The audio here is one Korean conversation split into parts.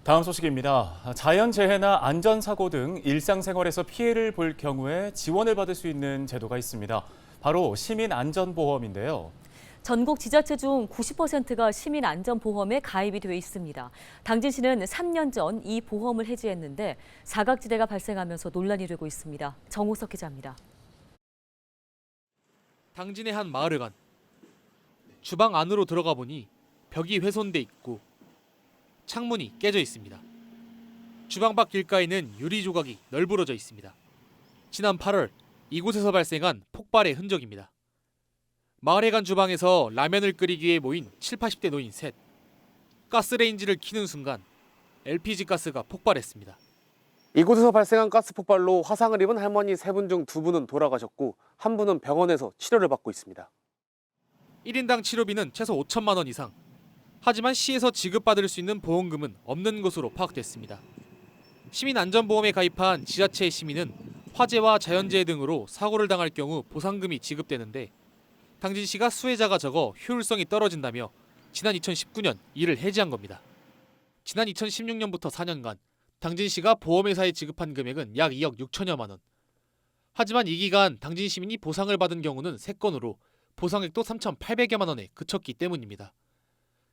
다음 소식입니다. 자연재해나 안전사고 등 일상생활에서 피해를 볼 경우에 지원을 받을 수 있는 제도가 있습니다. 바로 시민안전보험인데요. 전국 지자체 중 90%가 시민안전보험에 가입이 돼 있습니다. 당진시는 3년 전 이 보험을 해지했는데 사각지대가 발생하면서 논란이 되고 있습니다. 정호석 기자입니다. 당진의 한 마을회관. 주방 안으로 들어가 보니 벽이 훼손돼 있고 창문이 깨져 있습니다. 주방 밖 길가에는 유리 조각이 널브러져 있습니다. 지난 8월 이곳에서 발생한 폭발의 흔적입니다. 마을회관 주방에서 라면을 끓이기 위해 모인 7, 80대 노인 셋. 가스레인지를 켜는 순간 LPG 가스가 폭발했습니다. 이곳에서 발생한 가스 폭발로 화상을 입은 할머니 3분 중 2분은 돌아가셨고 한 분은 병원에서 치료를 받고 있습니다. 1인당 치료비는 최소 5천만 원 이상. 하지만 시에서 지급받을 수 있는 보험금은 없는 것으로 파악됐습니다. 시민안전보험에 가입한 지자체의 시민은 화재와 자연재해 등으로 사고를 당할 경우 보상금이 지급되는데 당진시가 수혜자가 적어 효율성이 떨어진다며 지난 2019년 이를 해지한 겁니다. 지난 2016년부터 4년간 당진시가 보험회사에 지급한 금액은 약 2억 6천여만 원. 하지만 이 기간 당진 시민이 보상을 받은 경우는 3건으로 보상액도 3,800여만 원에 그쳤기 때문입니다.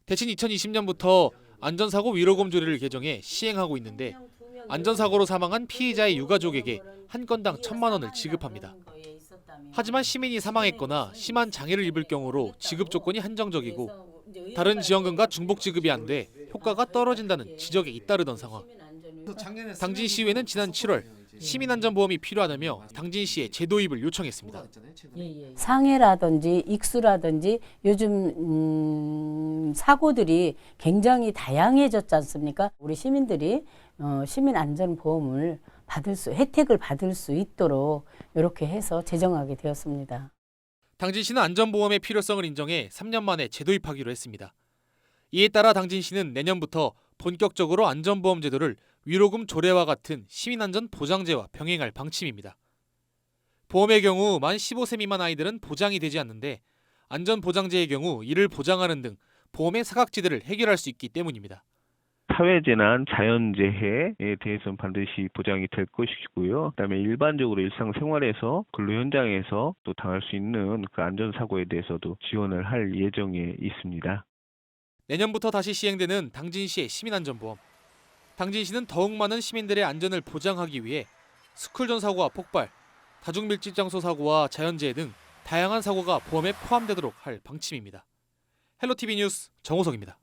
대신 2020년부터 안전사고 위로금 조례를 개정해 시행하고 있는데 안전사고로 사망한 피해자의 유가족에게 한 건당 1,000만 원을 지급합니다. 하지만 시민이 사망했거나 심한 장애를 입을 경우로 지급 조건이 한정적이고 다른 지원금과 중복 지급이 안 돼 효과가 떨어진다는 지적에 잇따르던 상황. 당진시의회는 지난 7월 시민안전보험이 필요하다며 당진시에 제도입을 요청했습니다. 상해라든지 익수라든지 요즘 사고들이 굉장히 다양해졌지 않습니까? 우리 시민들이 시민안전보험을 혜택을 받을 수 있도록 이렇게 해서 제정하게 되었습니다. 당진시는 안전보험의 필요성을 인정해 3년 만에 제도입하기로 했습니다. 이에 따라 당진시는 내년부터 본격적으로 안전보험 제도를 위로금 조례와 같은 시민안전 보장제와 병행할 방침입니다. 보험의 경우 만 15세 미만 아이들은 보장이 되지 않는데 안전보장제의 경우 이를 보장하는 등 보험의 사각지대를 해결할 수 있기 때문입니다. 사회재난, 자연재해에 대해서는 반드시 보장이 될 것이고요. 그다음에 일반적으로 일상생활에서 근로 현장에서 또 당할 수 있는 그 안전사고에 대해서도 지원을 할 예정에 있습니다. 내년부터 다시 시행되는 당진시의 시민안전보험. 당진시는 더욱 많은 시민들의 안전을 보장하기 위해 스쿨존 사고와 폭발, 다중밀집 장소 사고와 자연재해 등 다양한 사고가 보험에 포함되도록 할 방침입니다. 헬로티비 뉴스 정호석입니다.